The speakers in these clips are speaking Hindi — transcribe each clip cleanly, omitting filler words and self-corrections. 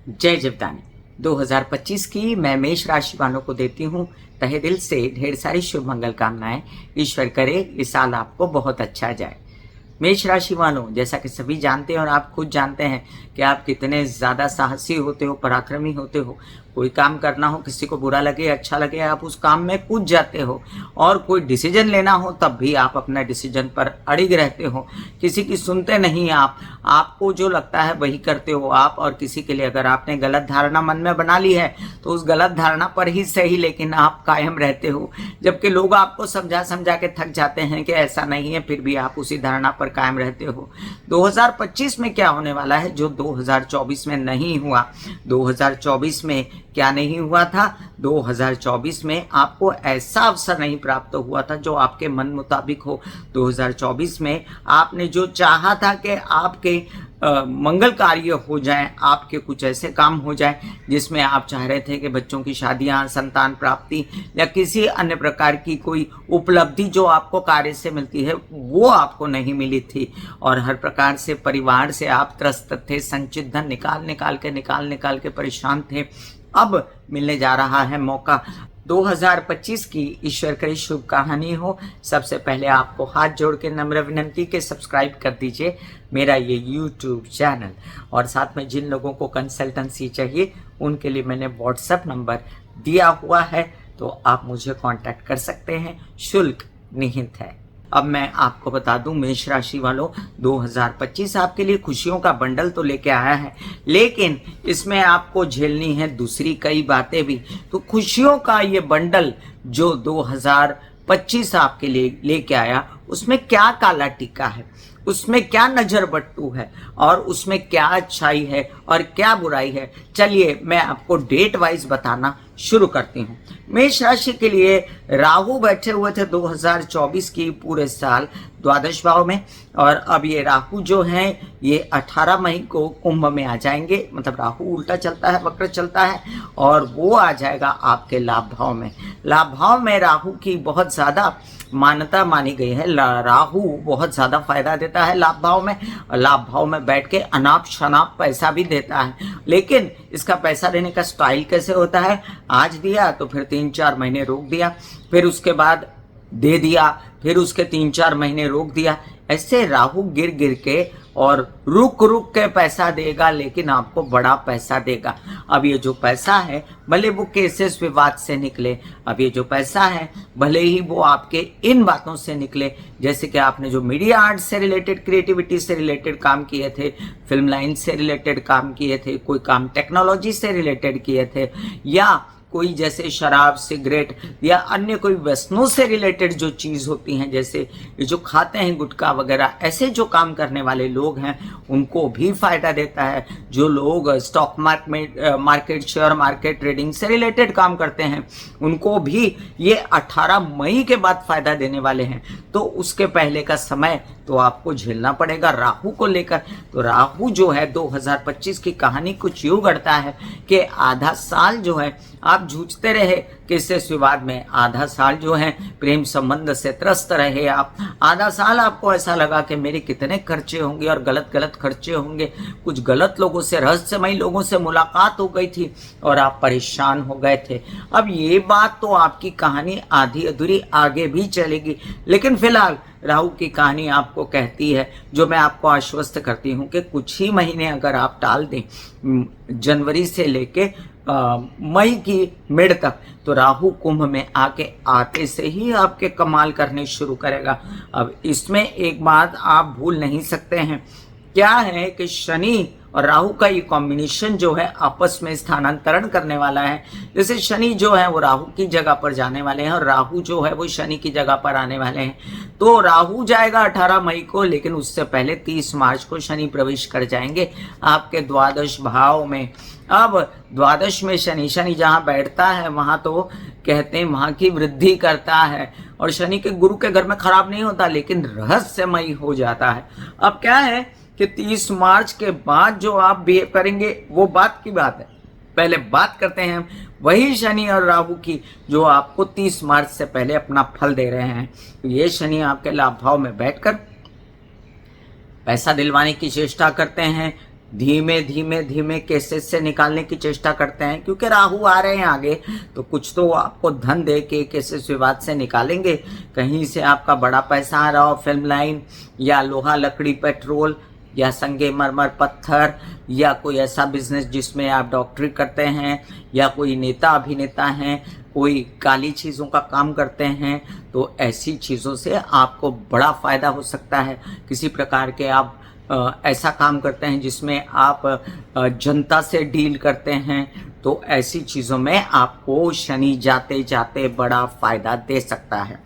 जय जीवदानी 2025 की मैं मेष राशि वालों को देती हूँ तहे दिल से ढेर सारी शुभ मंगल कामनाएं। ईश्वर करे इस साल आपको बहुत अच्छा जाए। मेष राशि वालों, जैसा कि सभी जानते हैं और आप खुद जानते हैं कि आप कितने ज़्यादा साहसी होते हो, पराक्रमी होते हो। कोई काम करना हो, किसी को बुरा लगे अच्छा लगे, आप उस काम में कूद जाते हो। और कोई डिसीजन लेना हो तब भी आप अपना डिसीजन पर अड़िग रहते हो, किसी की सुनते नहीं आप, आपको जो लगता है वही करते हो आप। और किसी के लिए अगर आपने गलत धारणा मन में बना ली है तो उस गलत धारणा पर ही सही लेकिन आप कायम रहते हो, जबकि लोग आपको समझा समझा के थक जाते हैं कि ऐसा नहीं है, फिर भी आप उसी धारणा पर कायम रहते हो। 2025 में क्या होने वाला है जो 2024 में नहीं हुआ। 2024 में क्या नहीं हुआ था? 2024 में आपको ऐसा अवसर नहीं प्राप्त हुआ था जो आपके मन मुताबिक हो। 2024 में आपने जो चाहा था कि आपके मंगल कार्य हो जाएं, आपके कुछ ऐसे काम हो जाएं जिसमें आप चाह रहे थे कि बच्चों की शादियां, संतान प्राप्ति या किसी अन्य प्रकार की कोई उपलब्धि जो आपको कार्य से मिलती है वो आपको नहीं मिली थी। और हर प्रकार से परिवार से आप त्रस्त थे, संचित धन निकाल निकाल के परेशान थे। अब मिलने जा रहा है मौका। 2025 की ईश्वर करे शुभ कहानी हो। सबसे पहले आपको हाथ जोड़ के नम्र विनंती के सब्सक्राइब कर दीजिए मेरा ये YouTube चैनल। और साथ में जिन लोगों को कंसल्टेंसी चाहिए उनके लिए मैंने WhatsApp नंबर दिया हुआ है, तो आप मुझे कांटेक्ट कर सकते हैं, शुल्क निहित है। अब मैं आपको बता दूं मेष राशि वालों, 2025 आपके लिए खुशियों का बंडल तो लेके आया है, लेकिन इसमें आपको झेलनी है दूसरी कई बातें भी। तो खुशियों का ये बंडल जो 2025 आपके लिए लेके आया, उसमें क्या काला टीका है, उसमें क्या नजर बट्टू है, और उसमें क्या अच्छाई है और क्या बुराई है। चलिए मैं आपको डेट वाइज बताना शुरू करती हूँ। मेष राशि के लिए राहु बैठे हुए थे 2024 की पूरे साल द्वादश भाव में, और अब ये राहु जो है ये 18 मई को कुंभ में आ जाएंगे। मतलब राहु उल्टा चलता है, वक्र चलता है, और वो आ जाएगा आपके लाभ भाव में। लाभ भाव में राहु की बहुत ज्यादा मान्यता मानी गई है। राहु बहुत ज्यादा फायदा देता है लाभ भाव में, और लाभ भाव में बैठ के अनाप शनाप पैसा भी देता है। लेकिन इसका पैसा देने का स्टाइल कैसे होता है? आज दिया तो फिर 3-4 महीने रोक दिया, फिर उसके बाद दे दिया, फिर उसके 3-4 महीने रोक दिया। ऐसे राहु गिर गिर के और रुक रुक के पैसा देगा, लेकिन आपको बड़ा पैसा देगा। अब ये जो पैसा है भले वो केसेस विवाद से निकले, अब ये जो पैसा है भले ही वो आपके इन बातों से निकले, जैसे कि आपने जो मीडिया आर्ट से रिलेटेड, क्रिएटिविटी से रिलेटेड काम किए थे, फिल्म लाइन से रिलेटेड काम किए थे, कोई काम टेक्नोलॉजी से रिलेटेड किए थे, या कोई जैसे शराब, सिगरेट या अन्य कोई व्यसनों से रिलेटेड जो चीज होती हैं, जैसे ये जो खाते हैं गुटखा वगैरह, ऐसे जो काम करने वाले लोग हैं उनको भी फायदा देता है। जो लोग stock market, share market, trading से रिलेटेड काम करते हैं उनको भी ये 18 मई के बाद फायदा देने वाले हैं। तो उसके पहले का समय तो आपको झेलना पड़ेगा राहु को लेकर। तो राहु जो है 2025 की कहानी कुछ यूं गढ़ता है कि आधा साल जो है आप जूझते रहे केसेस विवाद में, आधा साल जो है प्रेम संबंध से त्रस्त रहे आप, आधा साल आपको ऐसा लगा कि मेरे कितने खर्चे होंगे और गलत गलत खर्चे होंगे, कुछ गलत लोगों से, रहस्यमयी लोगों से मुलाकात हो गई थी और आप परेशान हो गए थे। अब ये बात तो आपकी कहानी आधी अधूरी आगे भी चलेगी, लेकिन फिलहाल राहु की कहानी आपको कहती है, जो मैं आपको आश्वस्त करती हूँ कि कुछ ही महीने अगर आप टाल दें, जनवरी से लेके मई की मिड तक, तो राहु कुंभ में आते से ही आपके कमाल करने शुरू करेगा। अब इसमें एक बात आप भूल नहीं सकते हैं, क्या है कि शनि और राहु का ये कॉम्बिनेशन जो है आपस में स्थानांतरण करने वाला है। जैसे शनि जो है वो राहु की जगह पर जाने वाले हैं और राहु जो है वो शनि की जगह पर आने वाले हैं। तो राहु जाएगा 18 मई को, लेकिन उससे पहले 30 मार्च को शनि प्रवेश कर जाएंगे आपके द्वादश भाव में। अब द्वादश में शनि जहाँ बैठता है वहां तो कहते हैं वहां की वृद्धि करता है, और शनि के गुरु के घर में खराब नहीं होता लेकिन रहस्यमयी हो जाता है। अब क्या है कि 30 मार्च के बाद जो आप बिहेव करेंगे वो बात की बात है। पहले बात करते हैं वही शनि और राहु की जो आपको 30 मार्च से पहले अपना फल दे रहे हैं। ये शनि आपके लाभ भाव में बैठकर पैसा दिलवाने की चेष्टा करते हैं, धीमे धीमे धीमे केसेस से निकालने की चेष्टा करते हैं, क्योंकि राहु आ रहे हैं आगे, तो कुछ तो आपको धन दे के केसेस विवाद से निकालेंगे। कहीं से आपका बड़ा पैसा आ रहा हो, फिल्म लाइन या लोहा लकड़ी पेट्रोल या संगे मरमर पत्थर, या कोई ऐसा बिजनेस जिसमें आप डॉक्टरी करते हैं, या कोई नेता अभिनेता हैं, कोई काली चीज़ों का काम करते हैं, तो ऐसी चीज़ों से आपको बड़ा फायदा हो सकता है। किसी प्रकार के आप ऐसा काम करते हैं जिसमें आप जनता से डील करते हैं, तो ऐसी चीज़ों में आपको शनि जाते जाते बड़ा फायदा दे सकता है।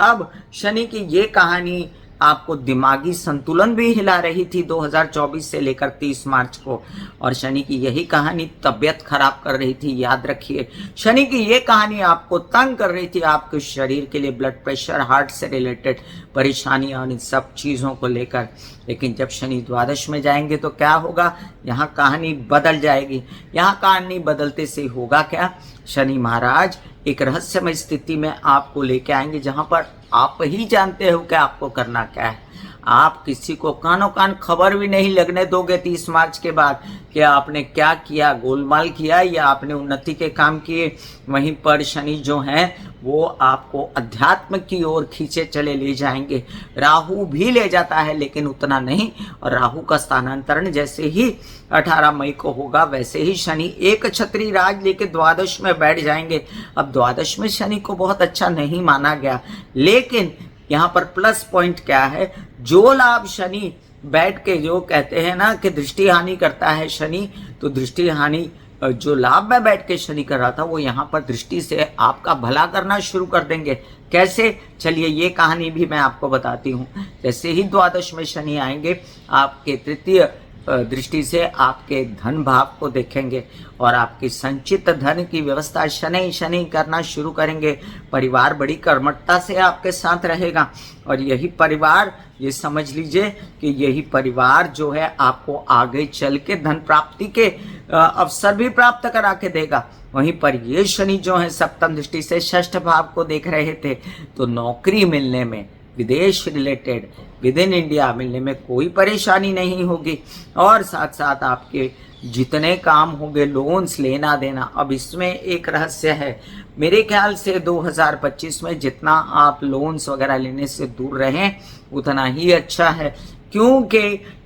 अब शनि की ये कहानी आपको दिमागी संतुलन भी हिला रही थी 2024 से लेकर 30 मार्च को, और शनि की यही कहानी तबीयत खराब कर रही थी। याद रखिए, शनि की ये कहानी आपको तंग कर रही थी, आपके शरीर के लिए ब्लड प्रेशर, हार्ट से रिलेटेड परेशानियां और इन सब चीज़ों को लेकर। लेकिन जब शनि द्वादश में जाएंगे तो क्या होगा, यहाँ कहानी बदल जाएगी। यहाँ कहानी बदलते से होगा क्या, शनि महाराज एक रहस्यमय स्थिति में आपको लेके आएंगे, जहां पर आप ही जानते हो कि आपको करना क्या है। आप किसी को कानो कान खबर भी नहीं लगने दोगे 30 मार्च के बाद कि आपने क्या किया, गोलमाल किया या आपने उन्नति के काम किए। वहीं पर शनि जो हैं वो आपको अध्यात्म की ओर खींचे चले ले जाएंगे। राहु भी ले जाता है लेकिन उतना नहीं, और राहु का स्थानांतरण जैसे ही 18 मई को होगा वैसे ही शनि एक छत्री राज लेके द्वादश में बैठ जाएंगे। अब द्वादश में शनि को बहुत अच्छा नहीं माना गया, लेकिन यहाँ पर प्लस पॉइंट क्या है, जो लाभ शनि बैठ के, जो कहते हैं ना कि दृष्टि हानि करता है शनि, तो दृष्टि हानि जो लाभ में बैठ के शनि कर रहा था वो यहाँ पर दृष्टि से आपका भला करना शुरू कर देंगे। कैसे, चलिए ये कहानी भी मैं आपको बताती हूँ। जैसे ही द्वादश में शनि आएंगे, आपके तृतीय दृष्टि से आपके धन भाव को देखेंगे और आपकी संचित धन की व्यवस्था शनि शनि करना शुरू करेंगे। परिवार बड़ी कर्मठता से आपके साथ रहेगा, और यही परिवार, ये समझ लीजिए कि यही परिवार जो है आपको आगे चल के धन प्राप्ति के अवसर भी प्राप्त करा के देगा। वहीं पर ये शनि जो है सप्तम दृष्टि से षष्ठ भाव को देख रहे थे, तो नौकरी मिलने में, विदेश रिलेटेड, विद इन इंडिया मिलने में कोई परेशानी नहीं होगी। और साथ साथ आपके जितने काम होंगे, लोन्स लेना देना, अब इसमें एक रहस्य है। मेरे ख्याल से 2025 में जितना आप लोन्स वगैरह लेने से दूर रहें उतना ही अच्छा है, क्योंकि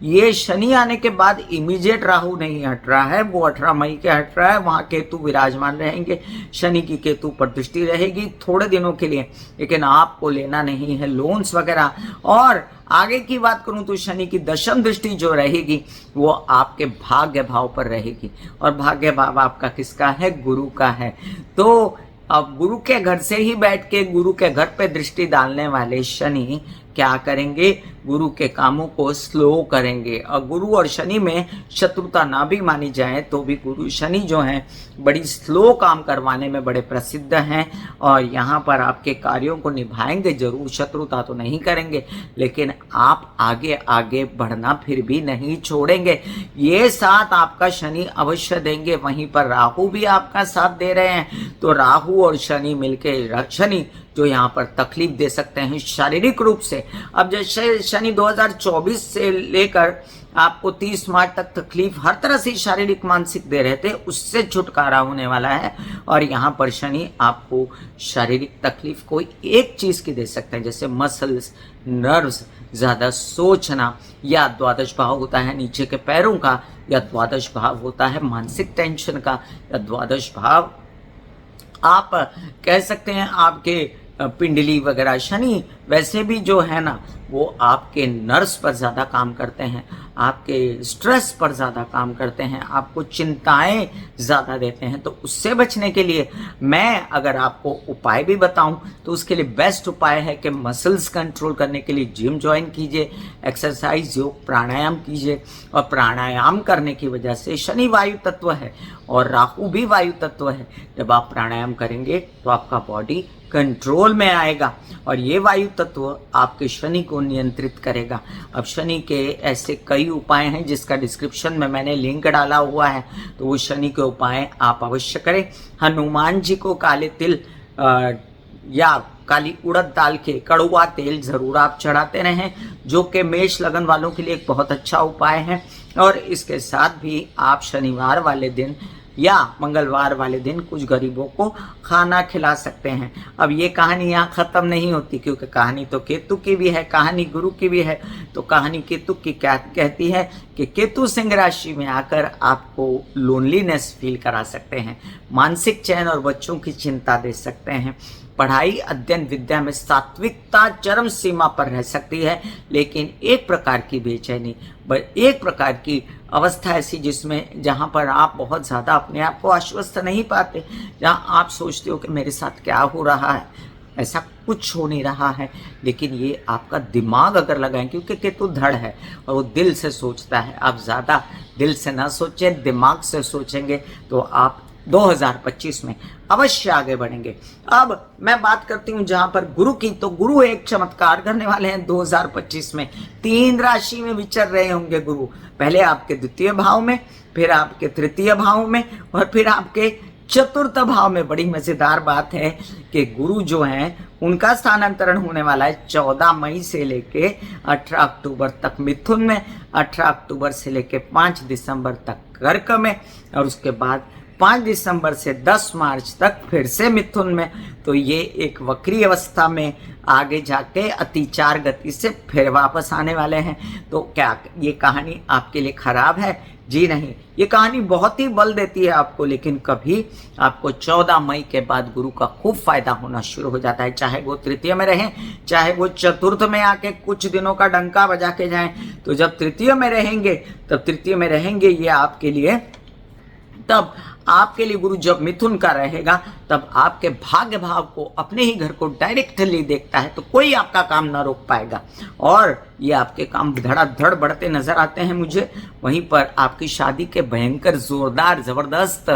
ये शनि आने के बाद इमीडिएट राहु नहीं हट रहा है, वो 18 मई के हट रहा है। वहाँ केतु विराजमान रहेंगे, शनि की केतु पर दृष्टि रहेगी थोड़े दिनों के लिए, लेकिन आपको लेना नहीं है लोन्स वगैरह। और आगे की बात करूं तो शनि की दशम दृष्टि जो रहेगी वो आपके भाग्य भाव पर रहेगी, और भाग्य भाव आपका किसका है, गुरु का है। तो अब गुरु के घर से ही बैठ के गुरु के घर पे दृष्टि डालने वाले शनि क्या करेंगे, गुरु के कामों को स्लो करेंगे। और गुरु और शनि में शत्रुता ना भी मानी जाए तो भी गुरु शनि जो हैं बड़ी स्लो काम करवाने में बड़े प्रसिद्ध हैं, और यहाँ पर आपके कार्यों को निभाएंगे जरूर, शत्रुता तो नहीं करेंगे, लेकिन आप आगे आगे बढ़ना फिर भी नहीं छोड़ेंगे। ये साथ आपका शनि अवश्य देंगे। वहीं पर राहु भी आपका साथ दे रहे हैं, तो राहु और शनि मिलके, शनि जो यहाँ पर तकलीफ दे सकते हैं शारीरिक रूप से। अब जैसे शनि 2024 से लेकर आपको 30 मार्च तक तकलीफ हर तरह से शारीरिक मानसिक दे रहे थे, उससे छुटकारा होने वाला है। और यहाँ पर शनि आपको शारीरिक तकलीफ कोई एक चीज़ की दे सकते हैं, जैसे मसल्स, नर्व्स, ज़्यादा सोचना, या द्वादश भाव होता है नीचे के पैरों का, या द्वादश भाव होता है मानसिक टेंशन का, या द्वादश भाव आप कह सकते हैं आपके पिंडली वगैरह। शनि वैसे भी जो है ना वो आपके नर्व्स पर ज़्यादा काम करते हैं, आपके स्ट्रेस पर ज़्यादा काम करते हैं, आपको चिंताएं ज़्यादा देते हैं। तो उससे बचने के लिए मैं अगर आपको उपाय भी बताऊं तो उसके लिए बेस्ट उपाय है कि मसल्स कंट्रोल करने के लिए जिम ज्वाइन कीजिए, एक्सरसाइज, योग, प्राणायाम कीजिए। और प्राणायाम करने की वजह से शनि वायु तत्व है और राहु भी वायु तत्व है। जब आप प्राणायाम करेंगे तो आपका बॉडी कंट्रोल में आएगा, और ये वायु तत्व आपके शनि को नियंत्रित करेगा। अब शनि के ऐसे कई उपाय हैं जिसका डिस्क्रिप्शन में मैंने लिंक डाला हुआ है, तो वो शनि के उपाय आप अवश्य करें। हनुमान जी को काले तिल या काली उड़द दाल के कड़वा तेल जरूर आप चढ़ाते रहें, जो कि मेष लगन वालों के लिए एक बहुत अच्छा उपाय है। और इसके साथ भी आप शनिवार वाले दिन या मंगलवार वाले दिन कुछ गरीबों को खाना खिला सकते हैं। अब ये कहानी यहाँ खत्म नहीं होती, क्योंकि कहानी तो केतु की भी है, कहानी गुरु की भी है। तो कहानी केतु की क्या कहती है कि केतु सिंह राशि में आकर आपको लोनलीनेस फील करा सकते हैं, मानसिक चैन और बच्चों की चिंता दे सकते हैं। पढ़ाई अध्ययन विद्या में सात्विकता चरम सीमा पर रह सकती है, लेकिन एक प्रकार की बेचैनी, एक प्रकार की अवस्था ऐसी जिसमें जहां पर आप बहुत ज़्यादा अपने आप को आश्वस्त नहीं पाते, जहां आप सोचते हो कि मेरे साथ क्या हो रहा है, ऐसा कुछ हो नहीं रहा है। लेकिन ये आपका दिमाग अगर लगाएं, क्योंकि केतु धड़ है और वो दिल से सोचता है। आप ज़्यादा दिल से ना सोचें, दिमाग से सोचेंगे तो आप 2025 में अवश्य आगे बढ़ेंगे। अब मैं बात करती हूं जहां पर गुरु की, तो गुरु एक चमत्कार करने वाले हैं 2025 में। 3 राशि में विचर रहे होंगे गुरु, पहले आपके द्वितीय भाव में, फिर आपके तृतीय भाव में और फिर आपके चतुर्थ भाव में। बड़ी मजेदार बात है कि गुरु जो हैं उनका स्थानांतरण होने वाला है 14 मई से लेके 18 अक्टूबर तक मिथुन में, 18 अक्टूबर से लेके 5 दिसंबर तक कर्क में, और उसके बाद 5 दिसंबर से 10 मार्च तक फिर से मिथुन में। तो ये एक वक्री अवस्था में आगे जाके अतिचार गति से फिर वापस आने वाले हैं। तो क्या ये कहानी आपके लिए खराब है? जी नहीं, ये कहानी बहुत ही बल देती है आपको, लेकिन कभी आपको 14 मई के बाद गुरु का खूब फायदा होना शुरू हो जाता है। चाहे वो तृतीय में रहें, चाहे वो चतुर्थ में आके कुछ दिनों का डंका बजा के जाएं। तो जब तृतीय में रहेंगे, तब तृतीय में रहेंगे ये आपके लिए, तब आपके लिए गुरु जब मिथुन का रहेगा तब आपके भाग्य भाव को, अपने ही घर को डायरेक्टली देखता है, तो कोई आपका काम ना रोक पाएगा और ये आपके काम धड़ाधड़ बढ़ते नजर आते हैं मुझे। वहीं पर आपकी शादी के भयंकर जोरदार जबरदस्त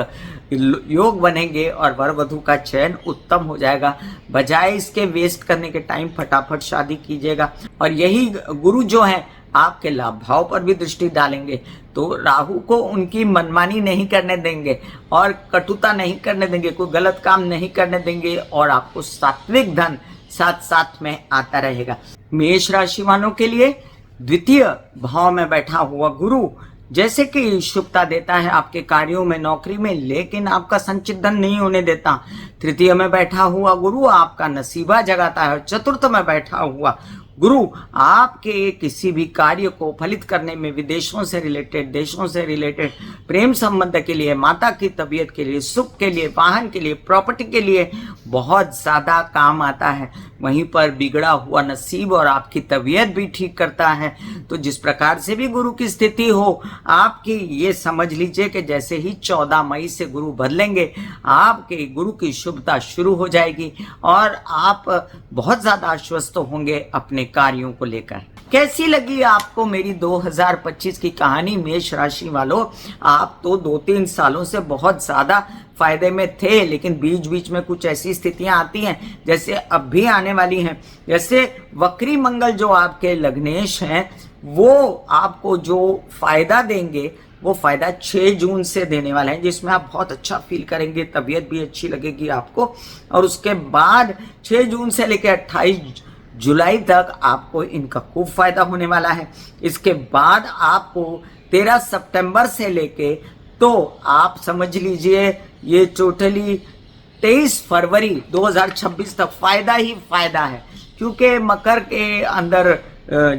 योग बनेंगे और वर वधु का चयन उत्तम हो जाएगा। बजाय इसके वेस्ट करने के टाइम फटाफट शादी कीजिएगा। और यही गुरु जो है आपके लाभ भाव पर भी दृष्टि डालेंगे, तो राहु को उनकी मनमानी नहीं करने देंगे और कटुता नहीं करने देंगे, कोई गलत काम नहीं करने देंगे और आपको सात्विक धन साथ साथ में आता रहेगा। मेष राशि वालों के लिए द्वितीय भाव में बैठा हुआ गुरु जैसे कि शुभता देता है आपके कार्यों में, नौकरी में, लेकिन आपका संचित धन नहीं होने देता। तृतीय में बैठा हुआ गुरु आपका नसीबा जगाता है और चतुर्थ में बैठा हुआ गुरु आपके किसी भी कार्य को फलित करने में, विदेशों से रिलेटेड, देशों से रिलेटेड, प्रेम संबंध के लिए, माता की तबीयत के लिए, सुख के लिए, वाहन के लिए, प्रॉपर्टी के लिए बहुत ज्यादा काम आता है। वहीं पर बिगड़ा हुआ नसीब और आपकी तबीयत भी ठीक करता है। तो जिस प्रकार से भी गुरु की स्थिति हो आपकी, ये समझ लीजिए कि जैसे ही 14 मई से गुरु बदलेंगे, आपके गुरु की शुभता शुरू हो जाएगी और आप बहुत ज्यादा आश्वस्त होंगे अपने कार्यों को लेकर। कैसी लगी आपको मेरी 2025 की कहानी मेष राशि वालों? आप तो 2-3 सालों से बहुत ज्यादा फायदे में थे, लेकिन बीच बीच में कुछ ऐसी स्थितियां आती हैं जैसे अब भी आने वाली हैं। जैसे वक्री मंगल जो आपके लग्नेश हैं, वो आपको जो फायदा देंगे वो फायदा 6 जून से देने वाले हैं, जिसमें आप बहुत अच्छा फील करेंगे, तबीयत भी अच्छी लगेगी आपको। और उसके बाद 6 जून से लेकर 28 जुलाई तक आपको इनका खूब फायदा होने वाला है। इसके बाद आपको 13 सितंबर से लेके, तो आप समझ लीजिए ये टोटली 23 फरवरी 2026 तक फायदा ही फायदा है, क्योंकि मकर के अंदर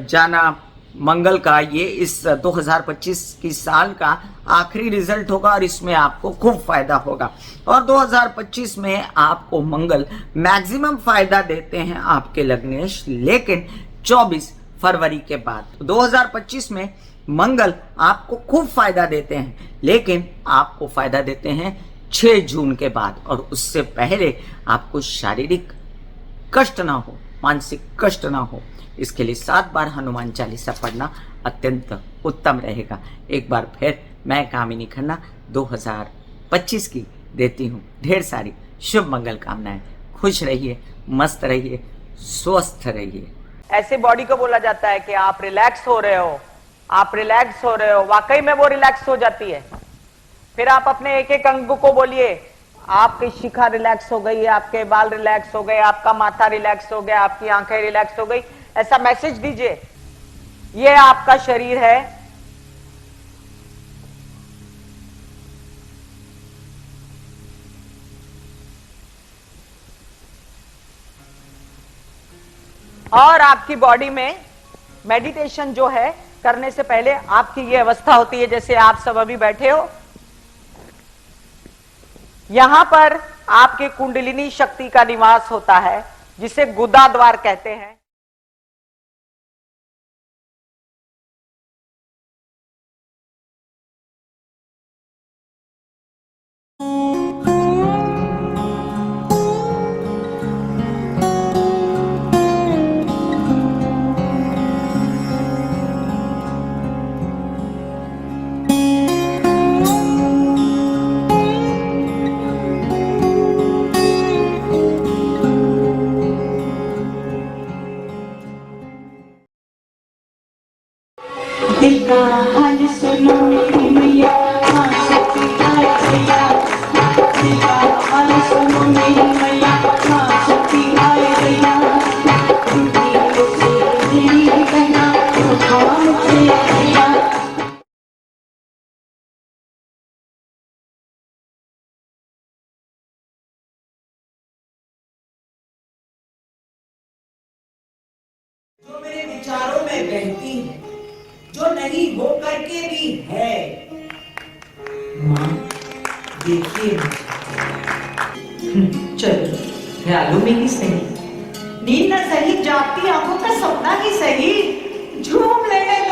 जाना मंगल का ये इस 2025 की साल का आखिरी रिजल्ट होगा और इसमें आपको खूब फायदा होगा। और 2025 में आपको मंगल मैक्सिमम फायदा देते हैं आपके लग्नेश, लेकिन 24 फरवरी के बाद 2025 में मंगल आपको खूब फायदा देते हैं, लेकिन आपको फायदा देते हैं 6 जून के बाद। और उससे पहले आपको शारीरिक कष्ट ना हो, मानसिक कष्ट ना हो, इसके लिए 7 बार हनुमान चालीसा पढ़ना अत्यंत उत्तम रहेगा। एक बार फिर मैं कामिनी खन्ना 2025 की देती हूँ ढेर सारी शुभ मंगल कामनाएं। खुश रहिए, मस्त रहिए, स्वस्थ रहिए। ऐसे बॉडी को बोला जाता है कि आप रिलैक्स हो रहे हो, आप रिलैक्स हो रहे हो, वाकई में वो रिलैक्स हो जाती है। फिर आप अपने एक एक अंग को बोलिए, आपकी शिखा रिलैक्स हो गई, आपके बाल रिलैक्स हो गए, आपका माथा रिलैक्स हो गया, आपकी आंखें रिलैक्स हो गई। ऐसा मैसेज दीजिए, ये आपका शरीर है, और आपकी बॉडी में मेडिटेशन जो है करने से पहले आपकी ये अवस्था होती है जैसे आप सब अभी बैठे हो। यहां पर आपके कुंडलिनी शक्ति का निवास होता है जिसे गुदा द्वार कहते हैं। दिल का हाल सुनो मेरी मैया, हाँ सच्ची आए भैया। दिल का हाल सुनो मेरी मैया, हाँ सच्ची आए भैया। दिल से तेरी कहना तो काम से भैया। जो मेरे विचारों में बहती है, जो नहीं हो करके भी है। माँ देखिए चलो ख्यालों में ही सही, नींद न सही, जागती आंखों का सपना ही सही, झूम लेने